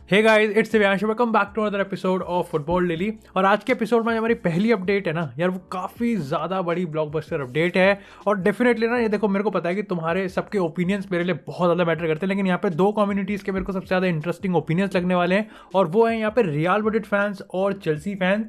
Hey guys, it's Divyansh, welcome back to another episode of football daily. और आज के episode में हमारी पहली अपडेट है ना यार, वो काफ़ी ज़्यादा बड़ी ब्लॉकबस्टर अपडेट है। और डेफिनेटली ना, ये देखो, मेरे को पता है कि तुम्हारे सबके ओपिनियंस मेरे लिए बहुत ज़्यादा मैटर करते हैं, लेकिन यहाँ पे दो कम्युनिटीज़ के मेरे को सबसे ज़्यादा इंटरेस्टिंग ओपिनियंस लगने वाले हैं, और वो है यहाँ पे रियल मैड्रिड फैंस और चेल्सी फैंस।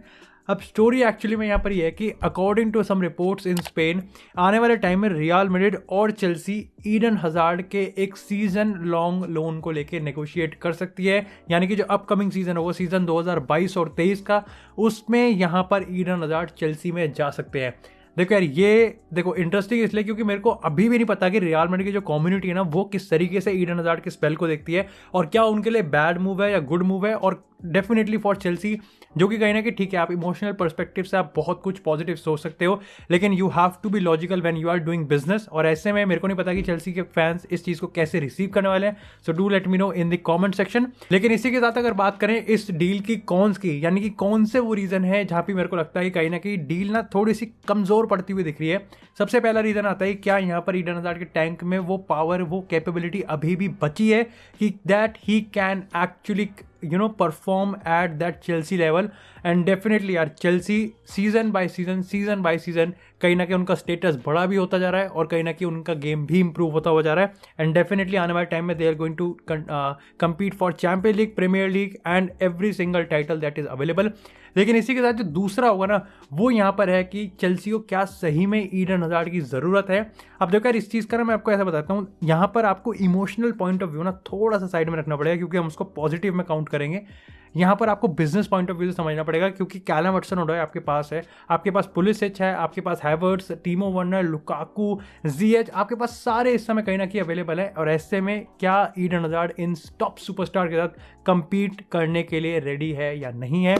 अब स्टोरी एक्चुअली में यहाँ पर ये है कि according to some reports in Spain, आने वाले टाइम में रियल मैड्रिड और चेल्सी ईडन हजार्ड के एक सीजन लॉन्ग लोन को लेके नेगोशिएट कर सकती है। यानी कि जो अपकमिंग सीजन होगा, सीजन 2022 और 23 का, उसमें यहाँ पर ईडन हजार्ड चेल्सी में जा सकते हैं। देखो यार, ये देखो इंटरेस्टिंग इसलिए क्योंकि मेरे को अभी भी नहीं पता कि रियल मैड्रिड की जो कम्युनिटी है ना, वो किस तरीके से ईडन हजार्ड के स्पेल को देखती है, और क्या उनके लिए बैड मूव है या गुड मूव है। और डेफिनेटली फॉर चेल्सी, जो कि कहीं ना कि ठीक है, आप इमोशनल पर्सपेक्टिव से आप बहुत कुछ पॉजिटिव सोच सकते हो, लेकिन you have to be logical when you are doing business. और ऐसे में मेरे को नहीं पता कि चेल्सी के फैंस इस चीज़ को कैसे रिसीव करने वाले हैं। सो do let me know in the comment section. लेकिन इसी के साथ अगर बात करें इस डील की कॉन्स की, यानी कि कौन से वो रीज़न है जहाँ पे मेरे को लगता है कि कहीं ना कहीं डील ना थोड़ी सी कमज़ोर पड़ती हुई दिख रही है। सबसे पहला रीज़न आता है, क्या यहाँ पर ईडन हजार्ड के टैंक में वो पावर, वो कैपेबिलिटी अभी भी बची है कि that he can actually perform at that Chelsea level. And definitely यार, चेल्सी सीजन बाय सीजन कहीं ना कहीं उनका स्टेटस बड़ा भी होता जा रहा है, और कहीं ना कहीं उनका गेम भी इंप्रूव होता हुआ जा रहा है। एंड डेफिनेटली आने वाले टाइम में they are going to compete for champion league, premier league and every single title that is available. लेकिन इसी के साथ जो दूसरा होगा ना, वो यहाँ पर है कि चेल्सी को क्या सही में ईडन हजार्ड की ज़रूरत है। अब देखो यार, इस चीज़ का ना मैं आपको ऐसा बताता हूँ, यहाँ पर आपको इमोशनल पॉइंट ऑफ व्यू ना थोड़ा सा साइड में रखना पड़ेगा, क्योंकि हम उसको पॉजिटिव में काउंट करेंगे। यहाँ पर आपको बिजनेस पॉइंट ऑफ व्यू से समझना पड़ेगा, क्योंकि कैलम हडसन-ओडोई आपके पास है, आपके पास पुलिसिच है, आपके पास Havertz, Timo Werner, Lukaku, Ziyech, आपके पास सारे इस समय कहीं ना कहीं अवेलेबल है। और ऐसे में क्या ईडन हजार्ड इन टॉप सुपरस्टार के साथ कंपीट करने के लिए रेडी है या नहीं है।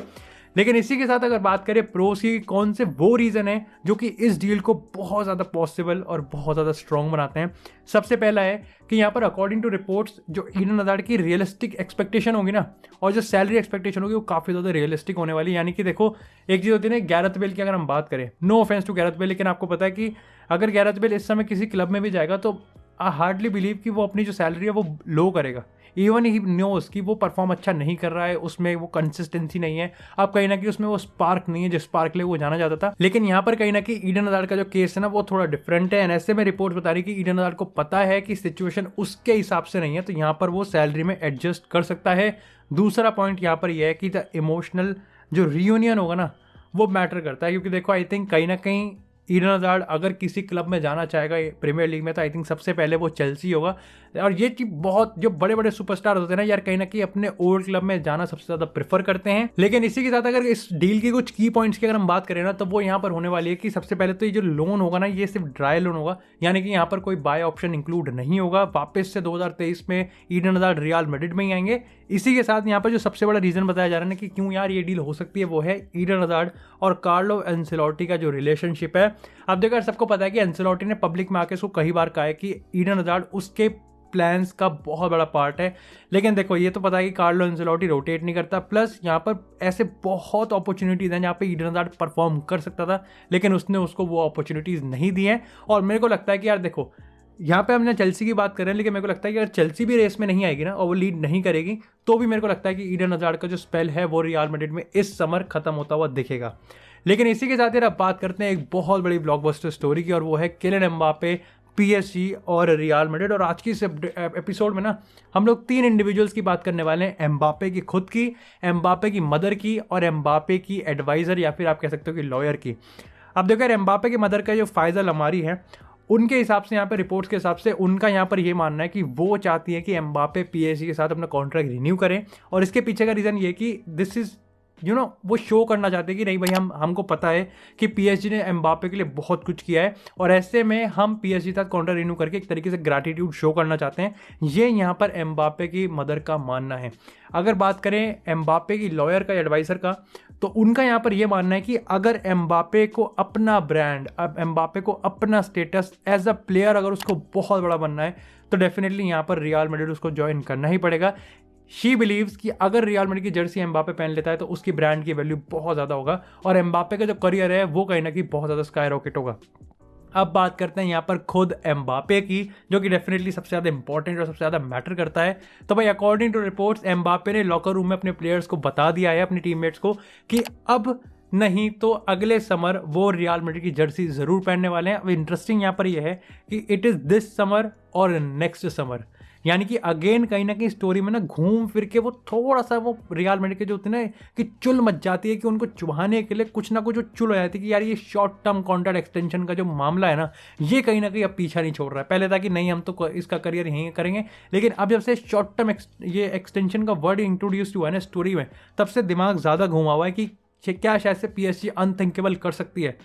लेकिन इसी के साथ अगर बात करें प्रोस की, कौन से वो रीज़न है जो कि इस डील को बहुत ज़्यादा पॉसिबल और बहुत ज़्यादा स्ट्रॉन्ग बनाते हैं। सबसे पहला है कि यहाँ पर अकॉर्डिंग टू रिपोर्ट्स, जो ईडन हजार्ड की रियलिस्टिक एक्सपेक्टेशन होगी ना, और जो सैलरी एक्सपेक्टेशन होगी, वो काफ़ी ज़्यादा रियलिस्टिक होने वाली है। यानी कि देखो, एक चीज़ होती है ना, गैरेथ बेल की अगर हम बात करें, no offence to Gareth Bale, लेकिन आपको पता है कि अगर गैरेथ बेल इस समय किसी क्लब में भी जाएगा तो आई हार्डली बिलीव कि वो अपनी जो सैलरी है वो लो करेगा। इवन ही नोस कि वो परफॉर्म अच्छा नहीं कर रहा है, उसमें वो कंसिस्टेंसी नहीं है, अब कहीं ना कहीं उसमें वो स्पार्क नहीं है जिस स्पार्क के लिए वो जाना चाहता था। लेकिन यहाँ पर कहीं ना कहीं ईडन हजार्ड का जो केस है ना, वो थोड़ा डिफरेंट है। एंड ऐसे में रिपोर्ट बता रही है कि ईडन हजार्ड को पता है कि सिचुएशन उसके हिसाब से नहीं है, तो यहाँ पर वो सैलरी में एडजस्ट कर सकता है। दूसरा पॉइंट यहाँ पर यह है कि द इमोशनल जो रियूनियन होगा ना, वो मैटर करता है। क्योंकि देखो, आई थिंक कहीं ना कहीं ईडन हजार्ड अगर किसी क्लब में जाना चाहेगा प्रीमियर लीग में, तो आई थिंक सबसे पहले वो चेल्सी होगा। और ये चीज बहुत, जो बड़े बड़े सुपरस्टार होते हैं ना यार, कहीं ना कहीं अपने ओल्ड क्लब में जाना सबसे ज्यादा प्रेफर करते हैं। लेकिन इसी के साथ अगर इस डील की कुछ की पॉइंट्स की अगर हम बात करें ना, तो वो यहाँ पर होने वाली है कि सबसे पहले तो ये जो लोन होगा ना, ये सिर्फ ड्राई लोन होगा, यानी कि यहाँ पर कोई बाय ऑप्शन इंक्लूड नहीं होगा। वापस से 2023 में ईडन हजार्ड रियल मैड्रिड में ही आएंगे। इसी के साथ यहाँ पर जो सबसे बड़ा रीजन बताया जा रहा है ना कि क्यों यार ये डील हो सकती है, वो है ईडन हजार्ड और कार्लो एंसेलोटी का जो रिलेशनशिप है। अब देखो, सबको पता है कि एंसेलोटी ने पब्लिक में आके उसको कई बार कहा है कि ईडन हजार्ड उसके प्लान्स का बहुत बड़ा पार्ट है। लेकिन देखो, ये तो पता है कि कार्लो एंसेलोटी रोटेट नहीं करता, प्लस यहाँ पर ऐसे बहुत अपॉर्चुनिटीज़ हैं जहाँ पे ईडन हजार्ड परफॉर्म कर सकता था, लेकिन उसने उसको वो अपॉर्चुनिटीज़ नहीं दी हैं। और मेरे को लगता है कि यार देखो, यहाँ पे हमने चेल्सी की बात कर रहे हैं, लेकिन मेरे को लगता है कि अगर चेल्सी भी रेस में नहीं आएगी ना, और वो लीड नहीं करेगी, तो भी मेरे को लगता है कि ईडन हजार्ड का जो स्पेल है वो रियल मैड्रिड में इस समर खत्म होता हुआ दिखेगा। लेकिन इसी के साथ यार अब बात करते हैं एक बहुत बड़ी ब्लॉकबस्टर स्टोरी की, और वो है किलियन एम्बापे, पीएसजी और रियल मैड्रिड। और आज की इस एपिसोड में ना, हम लोग 3 इंडिविजुअल्स की बात करने वाले हैं, एम्बापे की खुद की, एम्बापे की मदर की, और एम्बापे की एडवाइज़र या फिर आप कह सकते हो कि लॉयर की। अब देखो यार, एम्बापे की मदर का जो फाइजा लमारी है, उनके हिसाब से, यहाँ पे रिपोर्ट्स के हिसाब से, उनका यहाँ पर ये मानना है कि वो चाहती है कि एम्बापे पीएसजी के साथ अपना कॉन्ट्रैक्ट रिन्यू करें। और इसके पीछे का रीज़न ये कि दिस इज़ वो शो करना चाहते हैं कि नहीं भाई, हमको पता है कि पीएसजी ने एम्बापे के लिए बहुत कुछ किया है, और ऐसे में हम पीएसजी के साथ कॉन्ट्रैक्ट रिन्यू करके एक तरीके से ग्रैटिट्यूड शो करना चाहते हैं। ये यहाँ पर एम्बापे की मदर का मानना है। अगर बात करें एम्बापे की लॉयर का, एडवाइज़र का, तो उनका यहाँ पर यह मानना है कि अगर एम्बापे को अपना ब्रांड, अब एम्बापे को अपना स्टेटस एज अ प्लेयर अगर उसको बहुत बड़ा बनना है, तो डेफिनेटली यहाँ पर रियल मैड्रिड उसको ज्वाइन करना ही पड़ेगा। शी बिलीव्स कि अगर रियल मैड्रिड की जर्सी एम्बापे पहन लेता है तो उसकी ब्रांड की वैल्यू बहुत ज़्यादा होगा, और एम्बापे का जो करियर है वो कहीं ना कहीं बहुत ज़्यादा स्काई रॉकेट होगा। अब बात करते हैं यहाँ पर खुद एम्बापे की, जो कि डेफिनेटली सबसे ज़्यादा इंपॉर्टेंट और सबसे ज़्यादा मैटर करता है। तो भाई अकॉर्डिंग टू रिपोर्ट्स एम्बापे ने लॉकर रूम में अपने प्लेयर्स को बता दिया है, अपनी टीममेट्स को, कि अब नहीं तो अगले समर वो रियल मैड्रिड की जर्सी ज़रूर पहनने वाले हैं। अब इंटरेस्टिंग यहाँ पर यह है कि इट इज़ दिस समर और नेक्स्ट समर, यानी कि अगेन कहीं ना कहीं स्टोरी में ना घूम फिर के वो थोड़ा सा वो रियल मैड्रिड के जो होते हैं ना कि चुल मच जाती है, कि उनको चुभाने के लिए कुछ ना कुछ वो चुल हो जाती है कि यार ये शॉर्ट टर्म कॉन्ट्रैक्ट एक्सटेंशन का जो मामला है ना, ये कहीं ना कहीं अब पीछा नहीं छोड़ रहा है। पहले था कि नहीं हम तो इसका करियर यहीं करेंगे, लेकिन अब जब से शॉर्ट टर्म ये एक्सटेंशन का वर्ड इंट्रोड्यूस हुआ है ना स्टोरी में, तब से दिमाग ज़्यादा घुमा हुआ है कि क्या शायद से PSG अनथिंकेबल कर सकती है।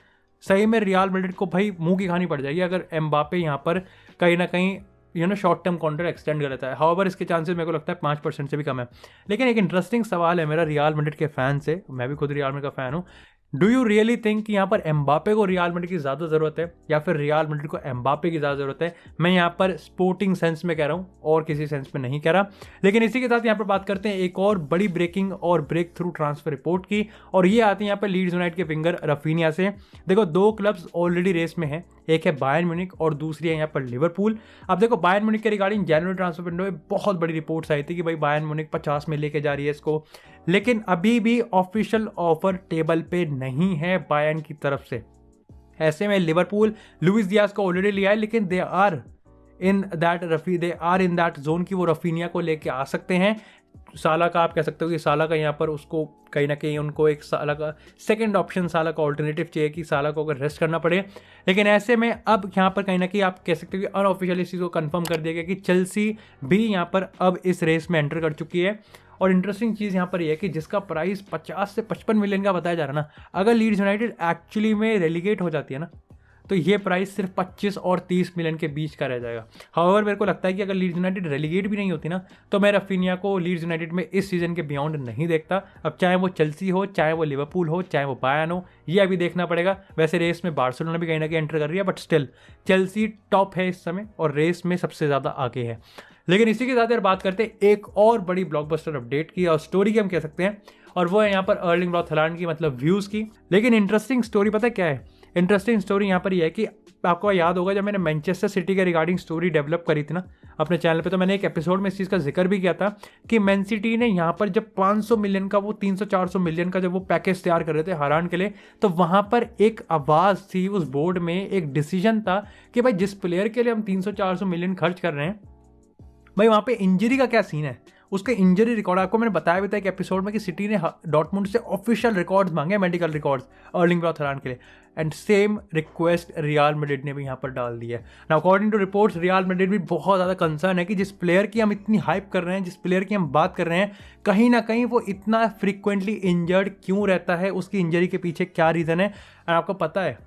सही में रियल मैड्रिड को भाई मुंह की खानी पड़ जाएगी अगर एम्बापे यहाँ पर कहीं ना कहीं शॉर्ट टर्म कॉन्ट्रैक्ट एक्सटेंड कर लेता है। हाउएवर इसके चांसेस मेरे को लगता है 5% से भी कम है। लेकिन एक इंटरेस्टिंग सवाल है मेरा रियल मैड्रिड के फैन से, मैं भी खुद रियल मैड्रिड का फैन हूँ। डू यू रियली थिंक कि यहाँ पर एम्बापे को रियल मैड्रिड की ज़्यादा ज़रूरत है या फिर रियल मैड्रिड को एम्बापे की ज़्यादा ज़रूरत है? मैं यहाँ पर स्पोर्टिंग सेंस में कह रहा हूँ और किसी सेंस में नहीं कह रहा। लेकिन इसी के साथ यहाँ पर बात करते हैं एक और बड़ी ब्रेकिंग और ब्रेक थ्रू ट्रांसफर रिपोर्ट की, और ये आती है यहाँ पर लीड्स यूनाइटेड के विंगर रफीनिया से। देखो 2 क्लब्स ऑलरेडी रेस में हैं, एक है बायर्न म्यूनिख और दूसरी है यहाँ पर लिवरपूल। अब देखो बायर्न म्यूनिख के रिगार्डिंग जनवरी ट्रांसफर विंडो में बहुत बड़ी रिपोर्ट्स आई थी कि भाई बायर्न म्यूनिख 50 में लेके जा रही है इसको, लेकिन अभी भी ऑफिशियल ऑफर टेबल पे नहीं है बायर्न की तरफ से। ऐसे में लिवरपूल लुइस डियाज को ऑलरेडी लिया है, लेकिन they are in that zone की वो रफीनिया को लेके आ सकते हैं। साला का आप कह सकते हो कि साला का यहाँ पर उसको कहीं ना कहीं उनको एक साला का सेकंड ऑप्शन, साला का ऑल्टरनेटिव चाहिए कि साला को अगर रेस्ट करना पड़े। लेकिन ऐसे में अब यहाँ पर कहीं ना कहीं आप कह सकते हो कि अनऑफिशियल इस चीज़ को कंफर्म कर दिया गया कि चेल्सी भी यहाँ पर अब इस रेस में एंटर कर चुकी है। और इंटरेस्टिंग चीज़ यहाँ पर यह है कि जिसका प्राइस 50 से 55 मिलियन का बताया जा रहा है ना, अगर लीड्स यूनाइटेड एक्चुअली में रेलीगेट हो जाती है ना, तो ये प्राइस सिर्फ 25 और 30 मिलियन के बीच का रह जाएगा। हाउएवर मेरे को लगता है कि अगर लीड्स यूनाइटेड रेलीगेट भी नहीं होती ना, तो मैं रफीनिया को लीड्स यूनाइटेड में इस सीजन के बियॉन्ड नहीं देखता। अब चाहे वो चेल्सी हो, चाहे वो लिवरपूल हो, चाहे वो बायर्न हो, ये अभी देखना पड़ेगा। वैसे रेस में बार्सिलोना भी कहीं ना कहीं एंटर कर रही है, बट स्टिल चेल्सी टॉप है इस समय और रेस में सबसे ज़्यादा आगे है। लेकिन इसी के साथ यार बात करते हैं एक और बड़ी ब्लॉकबस्टर अपडेट की और स्टोरी की हम कह सकते हैं, और वो है यहाँ पर अर्लिंग ब्रॉट हालैंड की, मतलब व्यूज़ की। लेकिन इंटरेस्टिंग स्टोरी पता है क्या है? इंटरेस्टिंग स्टोरी यहाँ पर यह है कि आपको याद होगा जब मैंने मैनचेस्टर सिटी के रिगार्डिंग स्टोरी डेवलप करी थी ना अपने चैनल पे, तो मैंने एक एपिसोड में इस चीज़ का जिक्र भी किया था कि मैन सिटी ने यहाँ पर जब 500 मिलियन का वो 300-400 मिलियन का जब वो पैकेज तैयार कर रहे थे हालांड के लिए, तो वहाँ पर एक आवाज़ थी उस बोर्ड में, एक डिसीजन था कि भाई जिस प्लेयर के लिए हम 300-400 मिलियन खर्च कर रहे हैं, भाई वहाँ पे इंजरी का क्या सीन है, उसके इंजरी रिकॉर्ड आपको मैंने बताया भी था एक एपिसोड में कि सिटी ने डॉर्टमुंड से ऑफिशियल रिकॉर्ड्स मांगे, medical records Erling Braut Haaland के लिए, and same request Real Madrid ने भी यहाँ पर डाल दी है। Now according to reports Real Madrid भी बहुत ज़्यादा कंसर्न है कि जिस प्लेयर की हम इतनी हाइप कर रहे हैं, जिस प्लेयर की हम बात कर रहे हैं, कहीं ना कहीं वो इतना फ्रिक्वेंटली इंजर्ड क्यों रहता है, उसकी इंजरी के पीछे क्या रीज़न है। एंड आपको पता है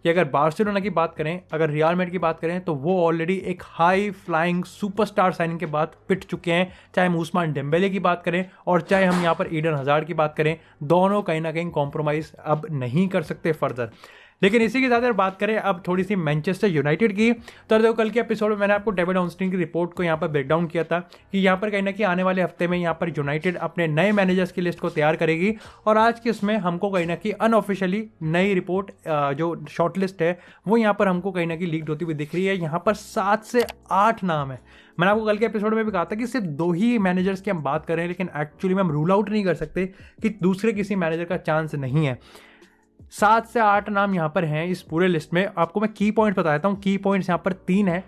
कि अगर बार्सिलोना की बात करें, अगर रियल मैड्रिड की बात करें, तो वो ऑलरेडी एक हाई फ्लाइंग सुपरस्टार साइनिंग के बाद पिट चुके हैं। चाहे हम उस्मान डेम्बेले की बात करें और चाहे हम यहाँ पर ईडन हज़ार्ड की बात करें, दोनों कहीं ना कहीं कॉम्प्रोमाइज़ अब नहीं कर सकते फर्दर। लेकिन इसी के साथ अगर बात करें अब थोड़ी सी मैनचेस्टर यूनाइटेड की, तो देखो कल के एपिसोड में मैंने आपको डेविड ऑर्नस्टीन की रिपोर्ट को यहाँ पर ब्रेक डाउन किया था कि यहाँ पर कहीं ना कहीं आने वाले हफ्ते में यहाँ पर यूनाइटेड अपने नए मैनेजर्स की लिस्ट को तैयार करेगी, और आज की उसमें हमको कहीं ना कहीं अनऑफिशियली नई रिपोर्ट जो शॉर्ट लिस्ट है वो यहाँ पर हमको कहीं ना कहीं लीक्ड होती हुई दिख रही है। यहाँ पर 7 से 8 नाम है। मैंने आपको कल के एपिसोड में भी कहा था कि सिर्फ 2 ही मैनेजर्स की हम बात कर रहे हैं, लेकिन एक्चुअली में हम रूल आउट नहीं कर सकते कि दूसरे किसी मैनेजर का चांस नहीं है। 7 से 8 नाम यहाँ पर हैं इस पूरे लिस्ट में। आपको मैं की पॉइंट बता देता हूँ। की पॉइंट्स यहाँ पर 3 है।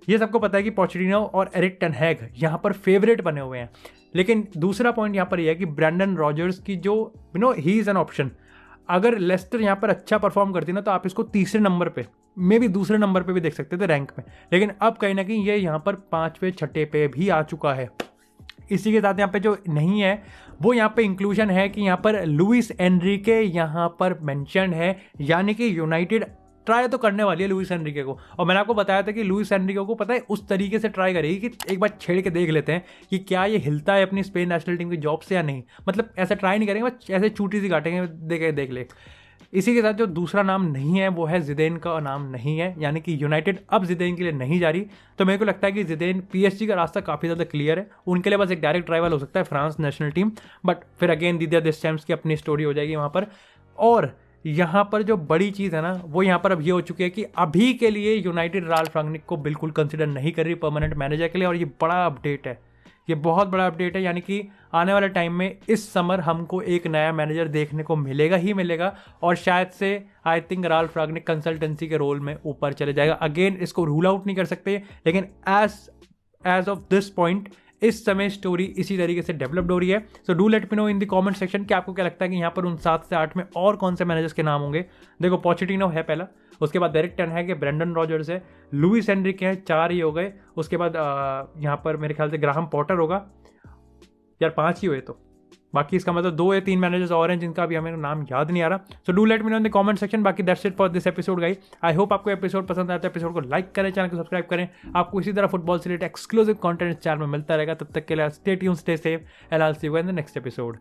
ये सबको पता है कि पोचेटिनो और एरिक टेन हैग यहाँ पर फेवरेट बने हुए हैं, लेकिन दूसरा पॉइंट यहाँ पर यह है कि ब्रेंडन रॉजर्स की जो ही इज़ एन ऑप्शन। अगर लेस्टर यहाँ पर अच्छा परफॉर्म करती ना, तो आप इसको तीसरे नंबर पे, मे भी दूसरे नंबर पे भी देख सकते थे रैंक में, लेकिन अब कहीं ना कहीं ये यहाँ पर 5वें 6ठे पे भी आ चुका है। इसी के साथ यहाँ पे जो नहीं है वो यहाँ पे इंक्लूजन है कि यहाँ पर लुइस एनरिके यहाँ पर मेंशन है, यानी कि यूनाइटेड ट्राई तो करने वाली है लुइस एनरिके को। और मैंने आपको बताया था कि लुइस एनरिके को पता है उस तरीके से ट्राई करेगी कि एक बार छेड़ के देख लेते हैं कि क्या ये हिलता है अपनी स्पेन नेशनल टीम की जॉब से या नहीं। मतलब ऐसा ट्राई नहीं करेंगे, बस ऐसे चूटी सी काटेंगे, देख ले। इसी के साथ जो दूसरा नाम नहीं है वो है जिदेन का नाम नहीं है, यानी कि यूनाइटेड अब जिदेन के लिए नहीं जा रही। तो मेरे को लगता है कि जिदेन PSG का रास्ता काफ़ी ज़्यादा क्लियर है, उनके लिए बस एक डायरेक्ट राइवल हो सकता है फ्रांस नेशनल टीम, बट फिर अगेन दीदिया देशचैम्प्स की अपनी स्टोरी हो जाएगी वहाँ पर। और यहाँ पर जो बड़ी चीज़ है ना वो यहाँ पर अब ये हो चुकी है कि अभी के लिए यूनाइटेड राल्फ रांगनिक को बिल्कुल कंसिडर नहीं कर रही परमानेंट मैनेजर के लिए, और ये बड़ा अपडेट है, ये बहुत बड़ा अपडेट है। यानी कि आने वाले टाइम में इस समर हमको एक नया मैनेजर देखने को मिलेगा ही मिलेगा, और शायद से आई थिंक राल्फ रांगनिक कंसल्टेंसी के रोल में ऊपर चले जाएगा। अगेन इसको रूल आउट नहीं कर सकते, लेकिन एज ऑफ दिस पॉइंट इस समय स्टोरी इसी तरीके से डेवलप्ड हो रही है। सो do let me know in the comment section कि आपको क्या लगता है कि यहाँ पर उन 7 से 8 में और कौन से मैनेजर्स के नाम होंगे। देखो पोचेटिनो है पहला, उसके बाद एरिक टेन हैग है, ब्रेंडन रॉजर्स है, लुइस एनरिके हैं, 4 ही हो गए। उसके बाद यहाँ पर मेरे ख्याल से ग्राहम पॉटर होगा, यार 5 ही हुए तो, बाकी इसका मतलब 2 या 3 मैनेजर्स और हैं जिनका अभी हमें नाम याद नहीं आ रहा। So do let me know in the comment section. बाकी that's it for this episode guys. I hope आपको एपिसोड पसंद आया तो एपिसोड को लाइक करें, चैनल को सब्सक्राइब करें। आपको इसी तरह फुटबॉल से रिलेटेड एक्सक्लूसिव कंटेंट इस चैनल में मिलता रहेगा। तब तक के लिए stay tuned, stay safe, and I will see you in the next episode.